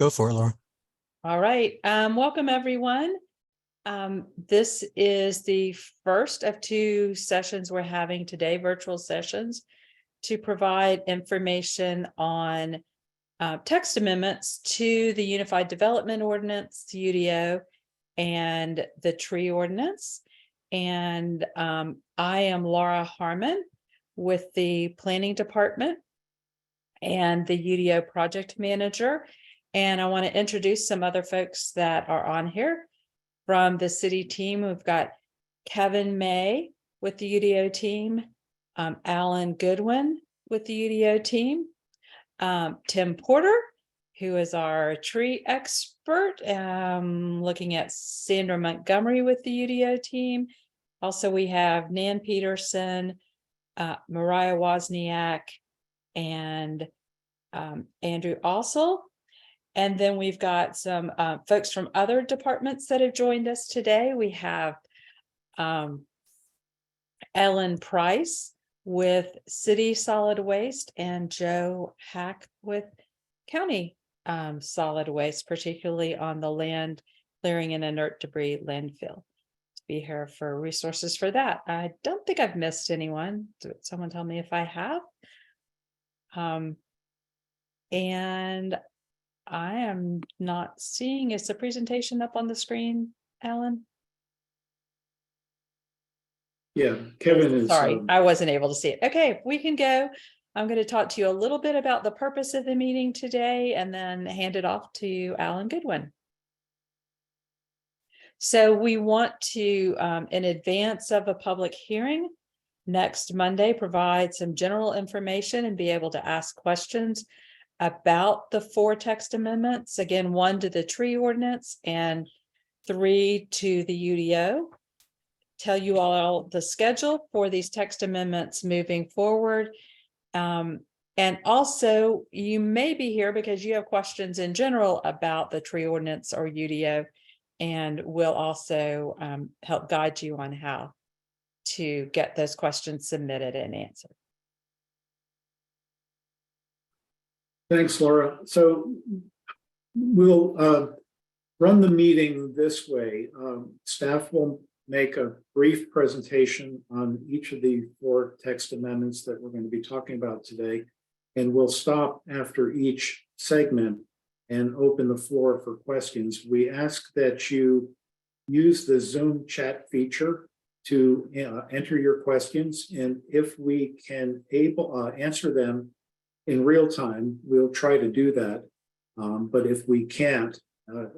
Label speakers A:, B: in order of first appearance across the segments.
A: Go for it, Laura.
B: All right. Welcome, everyone. This is the first of two sessions we're having today, virtual sessions, to provide information on text amendments to the Unified Development Ordinance, the UDO, and the tree ordinance. And I am Laura Harmon with the Planning Department and the UDO project manager. And I want to introduce some other folks that are on here from the city team. We've got Kevin May with the UDO team, Alan Goodwin with the UDO team, Tim Porter, who is our tree expert, looking at Sandra Montgomery with the UDO team. Also, we have Nan Peterson, Mariah Wozniak, and Andrew Ossel. And then we've got some folks from other departments that have joined us today. We have Ellen Price with City Solid Waste and Joe Hack with County Solid Waste, particularly on the land clearing and inert debris landfill. To be here for resources for that. I don't think I've missed anyone. Someone tell me if I have. And I am not seeing, is the presentation up on the screen, Alan?
C: Yeah, Kevin is.
B: Sorry, I wasn't able to see it. Okay, we can go. I'm going to talk to you a little bit about the purpose of the meeting today and then hand it off to Alan Goodwin. So we want to, in advance of a public hearing next Monday, provide some general information and be able to ask questions about the 4 text amendments, again, 1 to the tree ordinance and 3 to the UDO. Tell you all the schedule for these text amendments moving forward. And also, you may be here because you have questions in general about the tree ordinance or UDO, and we'll also help guide you on how to get those questions submitted and answered.
C: Thanks, Laura. So we'll run the meeting this way. Staff will make a brief presentation on each of the 4 text amendments that we're going to be talking about today. And we'll stop after each segment and open the floor for questions. We ask that you use the Zoom chat feature to enter your questions. And if we can answer them in real time, we'll try to do that. But if we can't,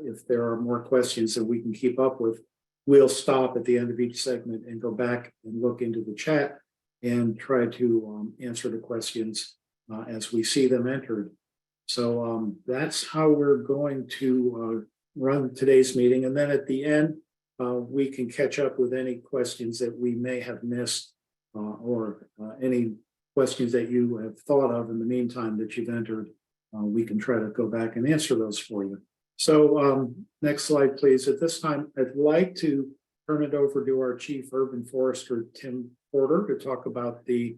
C: if there are more questions that we can keep up with, we'll stop at the end of each segment and go back and look into the chat and try to answer the questions as we see them entered. So that's how we're going to run today's meeting. And then at the end, we can catch up with any questions that we may have missed or any questions that you have thought of in the meantime that you've entered. We can try to go back and answer those for you. So next slide, please. At this time, I'd like to turn it over to our Chief Urban Forester, Tim Porter, to talk about the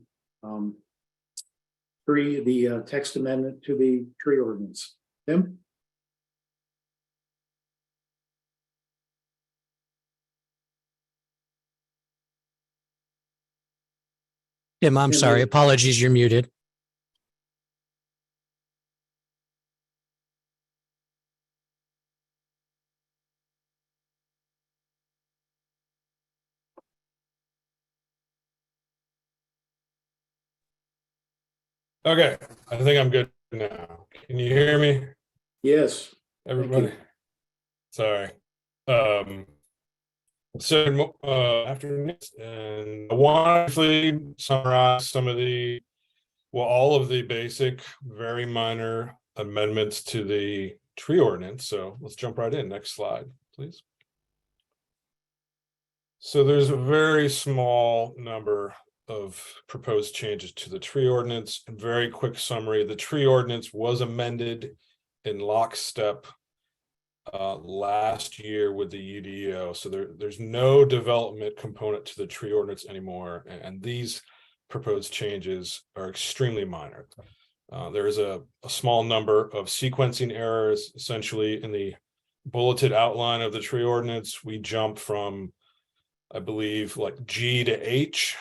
C: text amendment to the tree ordinance. Tim?
A: Tim, I'm sorry. Apologies, you're muted.
D: Okay, I think I'm good now. Can you hear me?
C: Yes.
D: Everybody? Sorry. So after and I want to summarize some of all of the basic, very minor amendments to the tree ordinance. So let's jump right in. Next slide, please. So there's a very small number of proposed changes to the tree ordinance. And very quick summary, the tree ordinance was amended in lockstep last year with the UDO. So there's no development component to the tree ordinance anymore. And these proposed changes are extremely minor. There is a small number of sequencing errors. Essentially, in the bulleted outline of the tree ordinance, we jump from, I believe, like G to H.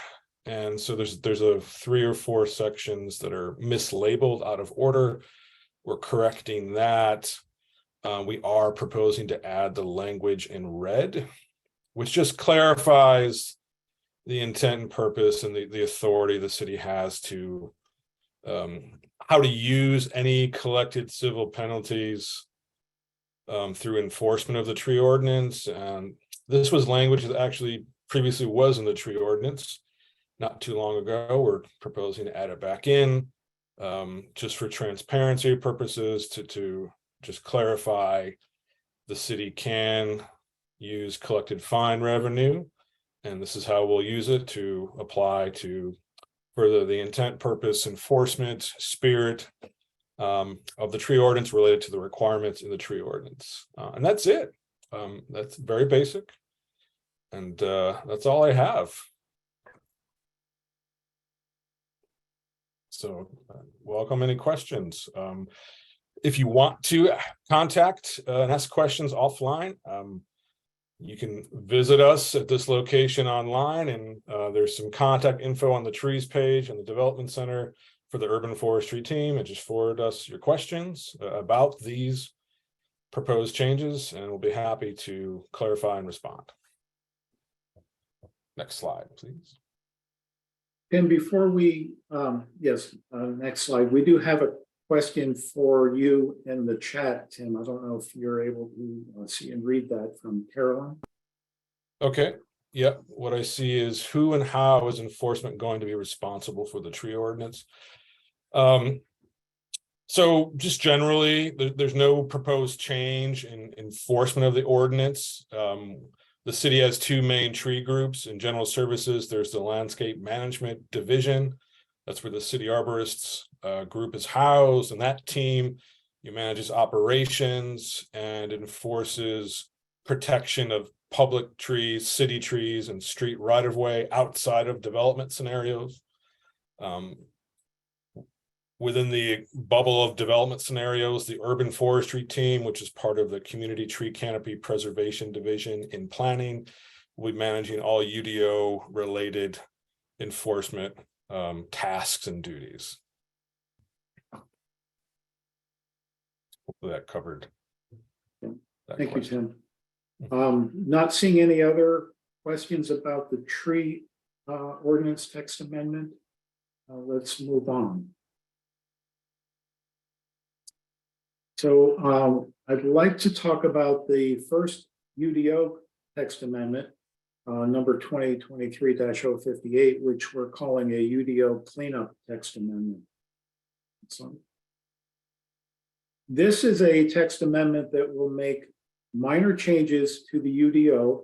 D: And so there's a 3 or 4 sections that are mislabeled out of order. We're correcting that. We are proposing to add the language in red, which just clarifies the intent and purpose and the authority the city has to how to use any collected civil penalties through enforcement of the tree ordinance. And this was language that actually previously was in the tree ordinance not too long ago. We're proposing to add it back in just for transparency purposes to just clarify the city can use collected fine revenue, and this is how we'll use it to apply to further the intent, purpose, enforcement, spirit of the tree ordinance related to the requirements in the tree ordinance. And that's it. That's very basic. And that's all I have. So welcome any questions. If you want to contact and ask questions offline, you can visit us at this location online, and there's some contact info on the trees page and the development center for the urban forestry team, and just forward us your questions about these proposed changes, and we'll be happy to clarify and respond. Next slide, please.
C: And before we, next slide, we do have a question for you in the chat, Tim. I don't know if you're able to see and read that from Carolyn.
D: Okay. Yep. What I see is who and how is enforcement going to be responsible for the tree ordinance? So just generally, there's no proposed change in enforcement of the ordinance. The city has 2 main tree groups. In general services, there's the landscape management division. That's where the city arborists group is housed, and that team manages operations and enforces protection of public trees, city trees, and street right-of-way outside of development scenarios. Within the bubble of development scenarios, the urban forestry team, which is part of the community tree canopy preservation division in planning, will be managing all UDO related enforcement tasks and duties. Hopefully that covered.
C: Thank you, Tim. Not seeing any other questions about the tree ordinance text amendment. Let's move on. So I'd like to talk about the first UDO text amendment, number 2023-058, which we're calling a UDO cleanup text amendment. So this is a text amendment that will make minor changes to the UDO,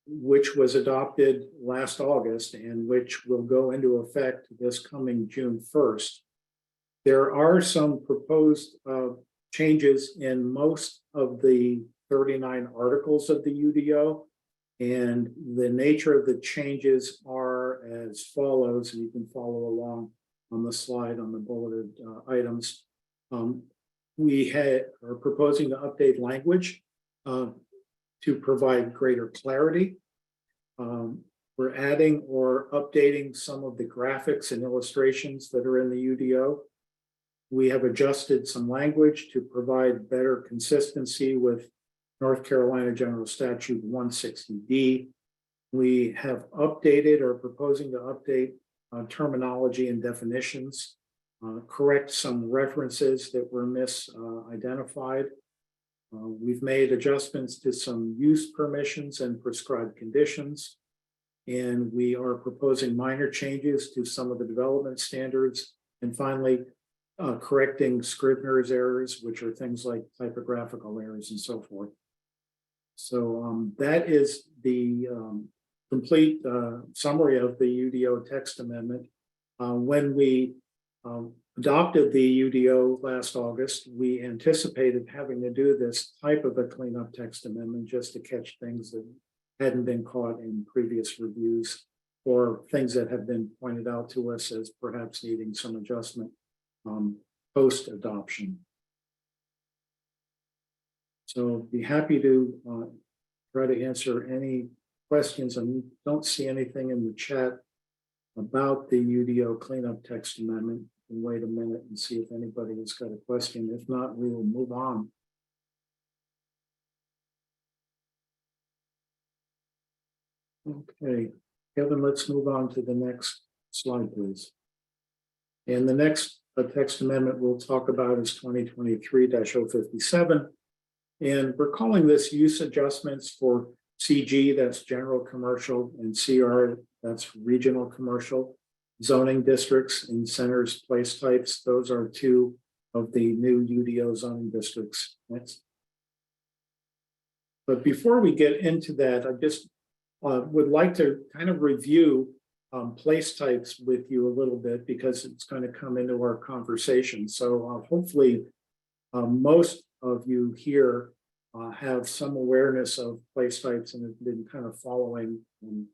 C: which was adopted last August and which will go into effect this coming June 1st. There are some proposed changes in most of the 39 articles of the UDO, and the nature of the changes are as follows. You can follow along on the slide on the bulleted items. We are proposing to update language to provide greater clarity. We're adding or updating some of the graphics and illustrations that are in the UDO. We have adjusted some language to provide better consistency with North Carolina General Statute 160D. We have updated or proposing to update terminology and definitions, correct some references that were misidentified. We've made adjustments to some use permissions and prescribed conditions, and we are proposing minor changes to some of the development standards. And finally, correcting Scrivener's errors, which are things like typographical errors and so forth. So that is the complete summary of the UDO text amendment. When we adopted the UDO last August, we anticipated having to do this type of a cleanup text amendment just to catch things that hadn't been caught in previous reviews or things that have been pointed out to us as perhaps needing some adjustment post-adoption. So be happy to try to answer any questions. I don't see anything in the chat about the UDO cleanup text amendment. And wait a minute and see if anybody has got a question. If not, we will move on. Okay, Kevin, let's move on to the next slide, please. And the next text amendment we'll talk about is 2023-057. And we're calling this use adjustments for CG, that's general commercial, and CR, that's regional commercial. Zoning districts and centers place types, those are two of the new UDO zoning districts. Next. But before we get into that, I just would like to kind of review place types with you a little bit because it's going to come into our conversation. So hopefully most of you here have some awareness of place types and have been kind of following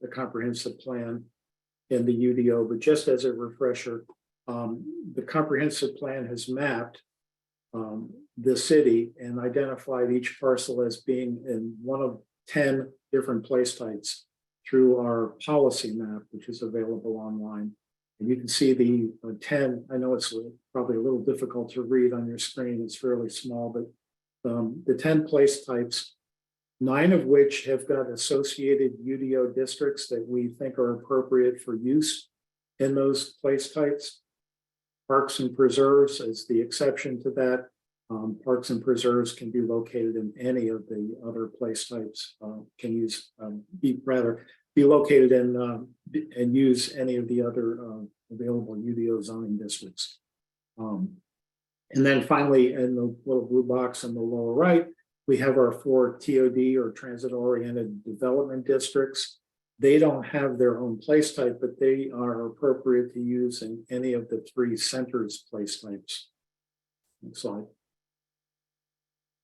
C: the comprehensive plan in the UDO, but just as a refresher, the comprehensive plan has mapped the city and identified each parcel as being in one of 10 different place types through our policy map, which is available online. And you can see the 10, I know it's probably a little difficult to read on your screen, it's fairly small, but the 10 place types, 9 of which have got associated UDO districts that we think are appropriate for use in those place types. Parks and preserves is the exception to that. Parks and preserves can be located in any of the other place types, be located in and use any of the other available UDO zoning districts. And then finally, in the little blue box in the lower right, we have our 4 TOD or transit-oriented development districts. They don't have their own place type, but they are appropriate to use in any of the 3 centers place types. Next slide.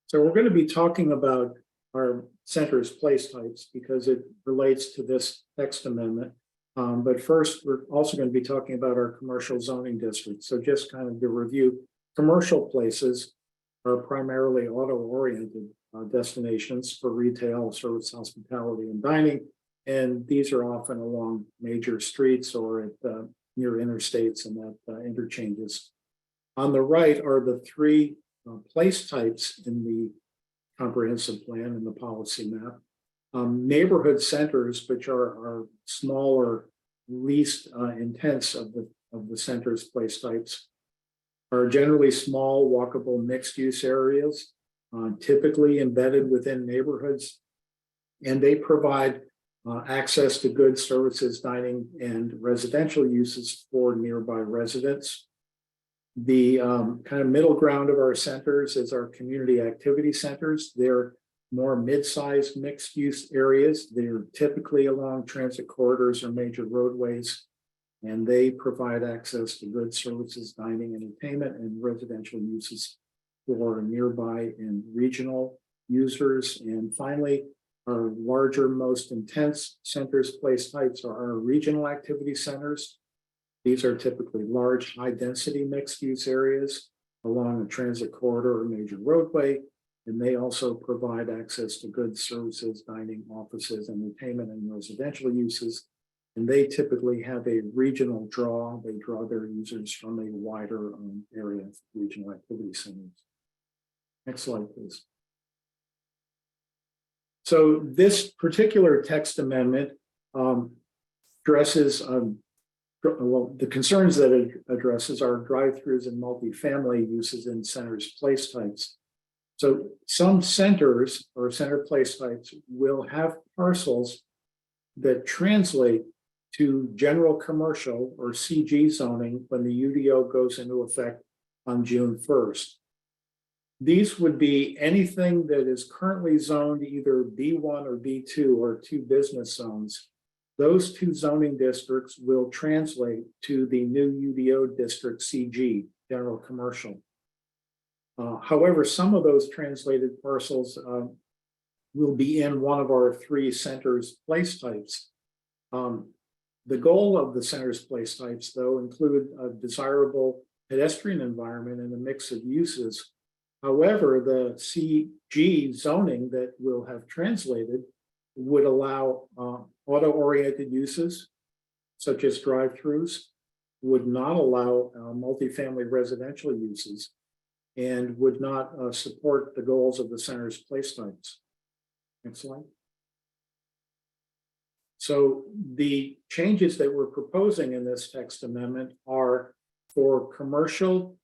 C: So we're going to be talking about our centers place types because it relates to this text amendment. But first, we're also going to be talking about our commercial zoning districts. So just kind of to review, commercial places are primarily auto-oriented destinations for retail, service, hospitality, and dining. And these are often along major streets or at near interstates and at interchanges. On the right are the 3 place types in the comprehensive plan and the policy map. Neighborhood centers, which are our smaller, least intense of the centers place types, are generally small, walkable, mixed-use areas, typically embedded within neighborhoods, and they provide access to goods, services, dining, and residential uses for nearby residents. The kind of middle ground of our centers is our community activity centers. They're more mid-sized mixed-use areas. They're typically along transit corridors or major roadways, and they provide access to goods, services, dining, entertainment, and residential uses for nearby and regional users. And finally, our larger, most intense centers place types are our regional activity centers. These are typically large, high-density mixed-use areas along a transit corridor or major roadway, and they also provide access to goods, services, dining, offices, entertainment, and residential uses. And they typically have a regional draw. They draw their users from a wider area of regional activity centers. Next slide, please. So this particular text amendment addresses well, the concerns that it addresses are drive-throughs and multifamily uses in centers place types. So some centers or center place types will have parcels that translate to general commercial or CG zoning when the UDO goes into effect on June 1st. These would be anything that is currently zoned either B1 or B2 or 2 business zones. Those 2 zoning districts will translate to the new UDO district CG, general commercial. However, some of those translated parcels will be in one of our 3 centers place types. The goal of the centers place types, though, include desirable pedestrian environment and a mix of uses. However, the CG zoning that we'll have translated would allow auto-oriented uses, such as drive-throughs, would not allow multifamily residential uses, and would not support the goals of the center's place types. Next slide. So the changes that we're proposing in this text amendment are for commercial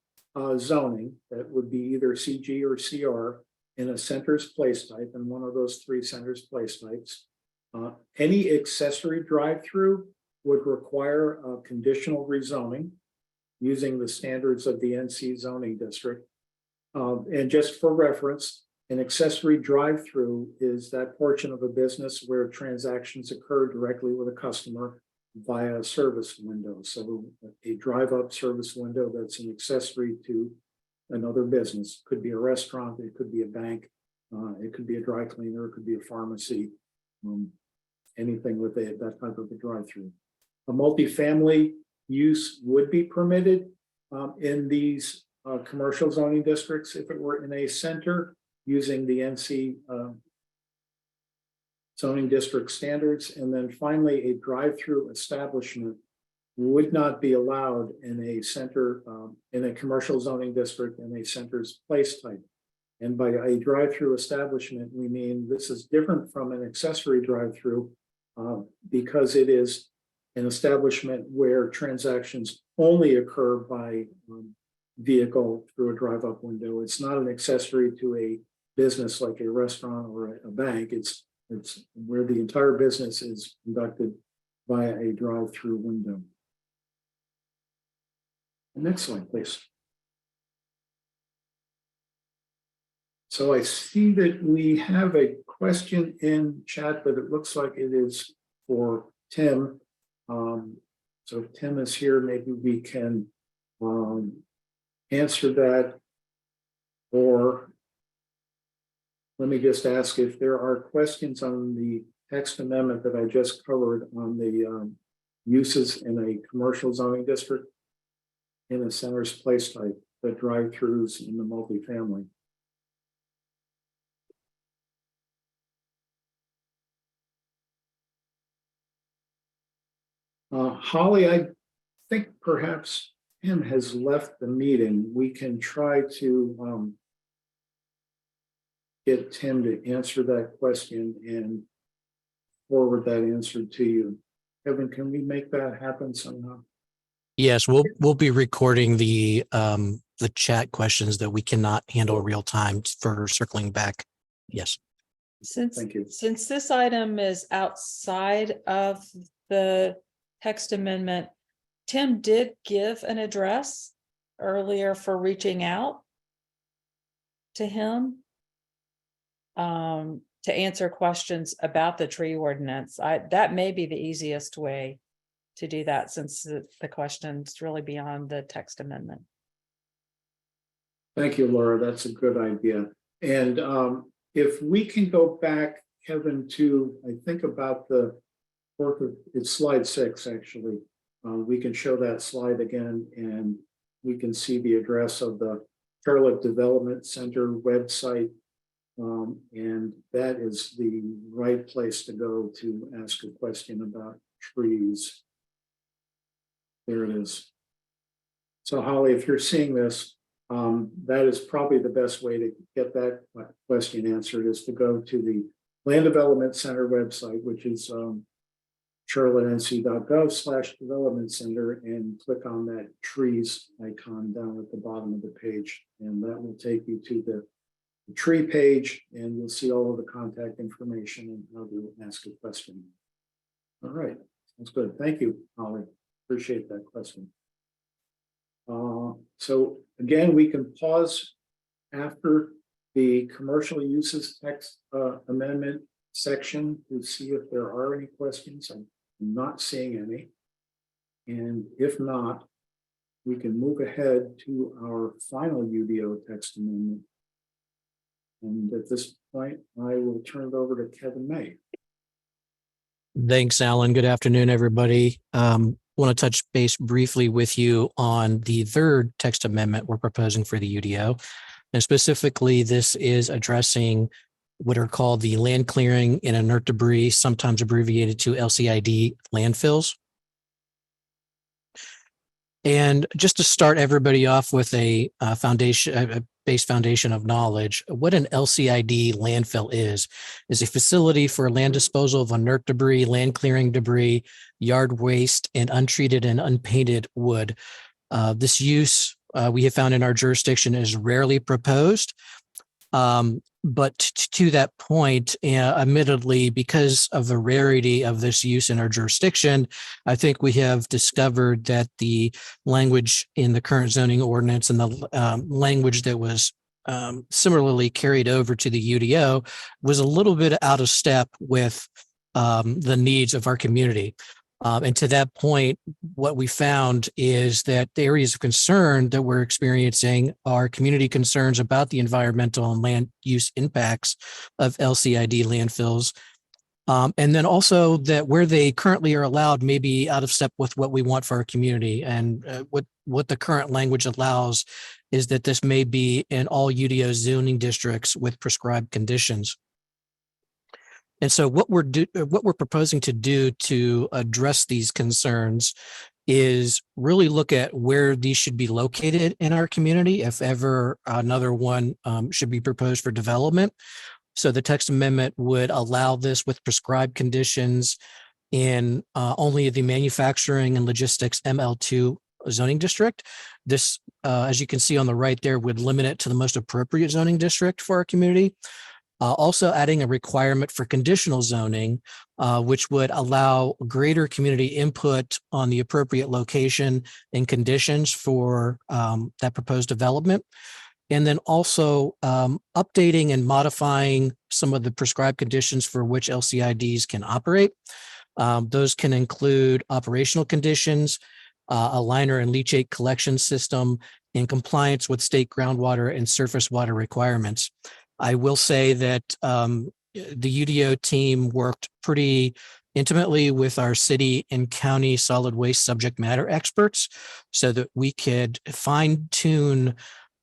C: zoning that would be either CG or CR in a center's place type, and one of those three centers place types. Any accessory drive-through would require a conditional rezoning using the standards of the NC zoning district. And just for reference, an accessory drive-through is that portion of a business where transactions occur directly with a customer via a service window. So a drive-up service window that's an accessory to another business. Could be a restaurant, it could be a bank, it could be a dry cleaner, it could be a pharmacy, anything with that type of a drive-through. A multifamily use would be permitted in these commercial zoning districts if it were in a center using the NC zoning district standards. And then finally, a drive-through establishment would not be allowed in a center, in a commercial zoning district in a center's place type. And by a drive-through establishment, we mean this is different from an accessory drive-through because it is an establishment where transactions only occur by vehicle through a drive-up window. It's not an accessory to a business like a restaurant or a bank. It's where the entire business is conducted via a drive-through window. Next slide, please. So I see that we have a question in chat, but it looks like it is for Tim. So if Tim is here, maybe we can answer that. Or let me just ask if there are questions on the text amendment that I just covered on the uses in a commercial zoning district in a center's place type, the drive-throughs in the multifamily. Holly, I think perhaps Tim has left the meeting. We can try to get Tim to answer that question and forward that answer to you. Kevin, can we make that happen somehow?
A: Yes, we'll be recording the chat questions that we cannot handle real time for circling back. Yes.
C: Thank you.
B: Since this item is outside of the text amendment, Tim did give an address earlier for reaching out to him to answer questions about the tree ordinance. That may be the easiest way to do that, since the question's really beyond the text amendment.
C: Thank you, Laura. That's a good idea. And if we can go back, Kevin, to I think about the work of it's slide 6, actually. We can show that slide again, and we can see the address of the Charlotte Development Center website. And that is the right place to go to ask a question about trees. There it is. So Holly, if you're seeing this, that is probably the best way to get that question answered, is to go to the Land Development Center website, which is charlottenc.gov/development center, and click on that trees icon down at the bottom of the page. And that will take you to the tree page, and you'll see all of the contact information and how to ask a question. All right, that's good. Thank you, Holly. Appreciate that question. So again, we can pause after the commercial uses text amendment section to see if there are any questions. I'm not seeing any. And if not, we can move ahead to our final UDO text amendment. And at this point, I will turn it over to Kevin May.
A: Thanks, Alan. Good afternoon, everybody. want to touch base briefly with you on the third text amendment we're proposing for the UDO. And specifically, this is addressing what are called the land clearing and inert debris, sometimes abbreviated to LCID landfills. And just to start everybody off with a base foundation of knowledge, what an LCID landfill is a facility for land disposal of inert debris, land clearing debris, yard waste, and untreated and unpainted wood. This use we have found in our jurisdiction is rarely proposed. But to that point, admittedly, because of the rarity of this use in our jurisdiction, I think we have discovered that the language in the current zoning ordinance and the language that was similarly carried over to the UDO was a little bit out of step with the needs of our community. And to that point, what we found is that the areas of concern that we're experiencing are community concerns about the environmental and land use impacts of LCID landfills. And then also that where they currently are allowed may be out of step with what we want for our community. And what the current language allows is that this may be in all UDO zoning districts with prescribed conditions. And so what we're proposing to do to address these concerns is really look at where these should be located in our community, if ever another one should be proposed for development. So the text amendment would allow this with prescribed conditions in only the manufacturing and logistics ML2 zoning district. This, as you can see on the right there, would limit it to the most appropriate zoning district for our community. Also adding a requirement for conditional zoning, which would allow greater community input on the appropriate location and conditions for that proposed development. And then also updating and modifying some of the prescribed conditions for which LCIDs can operate. Those can include operational conditions, a liner and leachate collection system, in compliance with state groundwater and surface water requirements. I will say that the UDO team worked pretty intimately with our city and county solid waste subject matter experts so that we could fine tune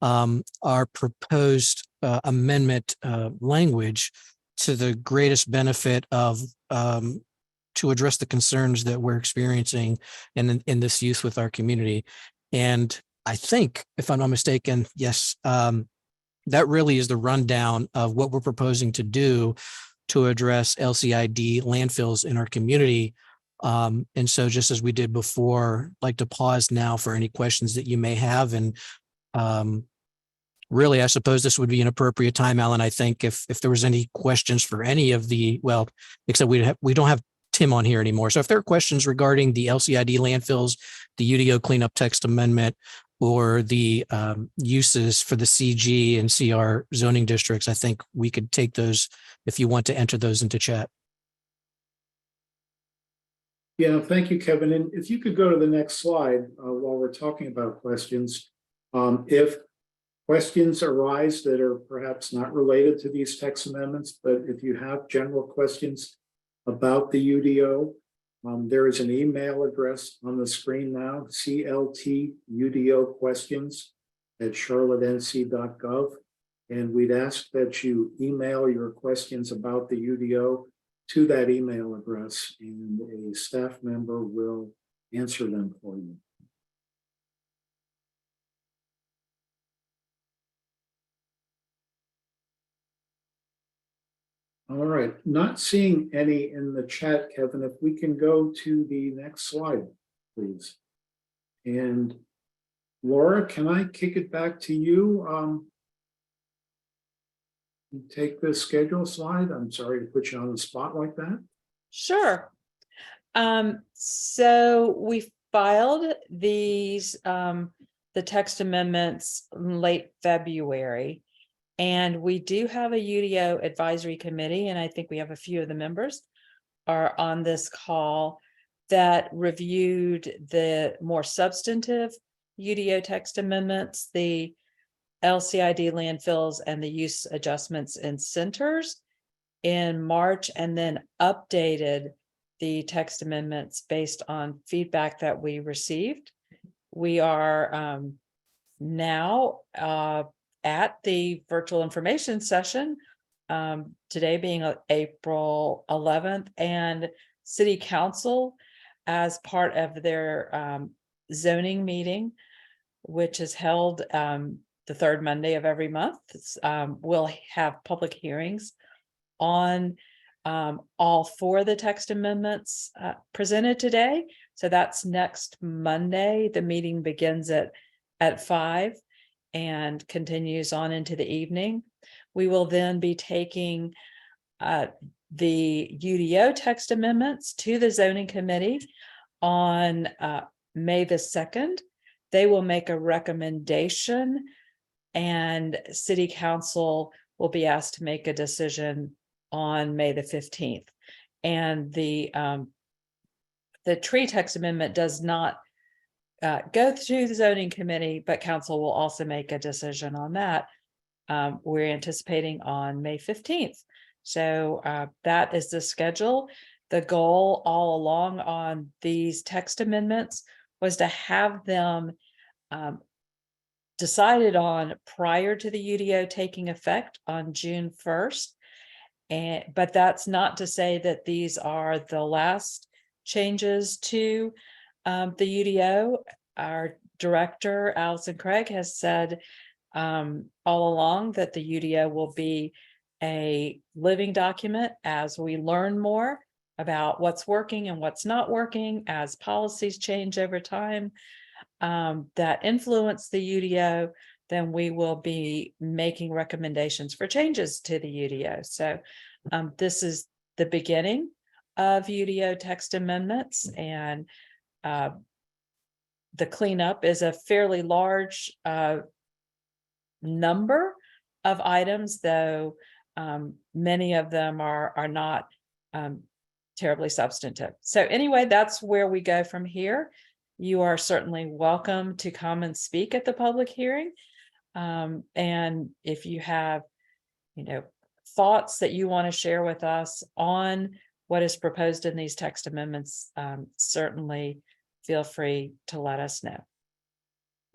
A: our proposed amendment language to the greatest benefit of to address the concerns that we're experiencing in this use with our community. And I think, if I'm not mistaken, yes, that really is the rundown of what we're proposing to do to address LCID landfills in our community. And so just as we did before, I'd like to pause now for any questions that you may have. And really, I suppose this would be an appropriate time, Alan, I think, if there was any questions for any of the, well, except we don't have Tim on here anymore. So if there are questions regarding the LCID landfills, the UDO cleanup text amendment, or the uses for the CG and CR zoning districts, I think we could take those if you want to enter those into chat.
C: Yeah, thank you, Kevin. And if you could go to the next slide while we're talking about questions. If questions arise that are perhaps not related to these text amendments, but if you have general questions about the UDO, there is an email address on the screen now, cltudoquestions@charlottenc.gov. And we'd ask that you email your questions about the UDO to that email address, and a staff member will answer them for you. All right, not seeing any in the chat, Kevin, if we can go to the next slide, please. And Laura, can I kick it back to you? Take the schedule slide. I'm sorry to put you on the spot like that.
B: Sure. So we filed these, the text amendments in late February. And we do have a UDO advisory committee, and I think we have a few of the members are on this call that reviewed the more substantive UDO text amendments, the LCID landfills, and the use adjustments in centers in March, and then updated the text amendments based on feedback that we received. We are now at the virtual information session, today being April 11th, and City Council, as part of their zoning meeting, which is held the third Monday of every month, will have public hearings on all four of the text amendments presented today. So that's next Monday. The meeting begins at 5 and continues on into the evening. We will then be taking the UDO text amendments to the zoning committee on May the 2nd. They will make a recommendation, and City Council will be asked to make a decision on May the 15th. And the tree text amendment does not go through the zoning committee, but council will also make a decision on that. We're anticipating on May 15th. So that is the schedule. The goal all along on these text amendments was to have them decided on prior to the UDO taking effect on June 1st. But that's not to say that these are the last changes to the UDO. Our director, Allison Craig, has said all along that the UDO will be a living document as we learn more about what's working and what's not working, as policies change over time that influence the UDO. Then we will be making recommendations for changes to the UDO. So this is the beginning of UDO text amendments, and the cleanup is a fairly large number of items, though many of them are not terribly substantive. So anyway, that's where we go from here. You are certainly welcome to come and speak at the public hearing. And if you have, thoughts that you want to share with us on what is proposed in these text amendments, certainly feel free to let us know.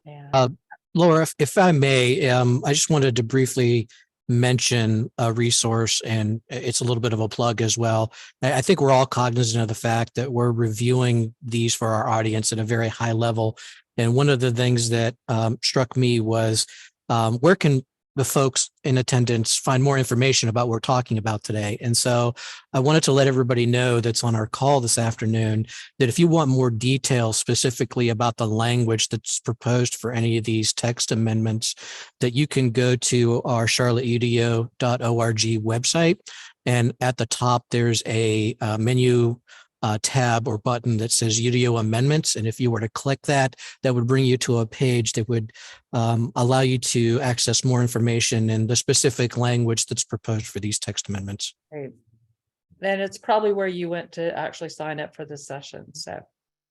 B: And
A: Laura, if I may, I just wanted to briefly mention a resource, and it's a little bit of a plug as well. I think we're all cognizant of the fact that we're reviewing these for our audience at a very high level. And one of the things that struck me was where can the folks in attendance find more information about what we're talking about today? And so I wanted to let everybody know that's on our call this afternoon that if you want more detail specifically about the language that's proposed for any of these text amendments, that you can go to our charlotteudo.org website. And at the top, there's a menu tab or button that says UDO amendments. And if you were to click that, that would bring you to a page that would allow you to access more information and the specific language that's proposed for these text amendments.
B: great. And it's probably where you went to actually sign up for this session. So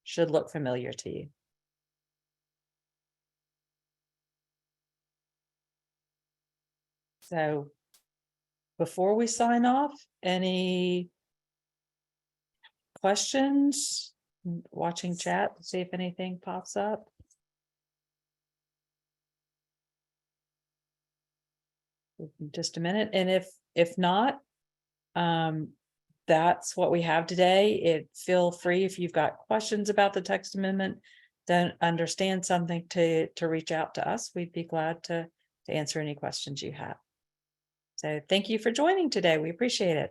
B: should look familiar to you. So before we sign off, any questions? Watching chat to see if anything pops up. Just a minute. And if not, that's what we have today. Feel free, if you've got questions about the text amendment, don't understand something, to reach out to us. We'd be glad to answer any questions you have. So thank you for joining today. We appreciate it.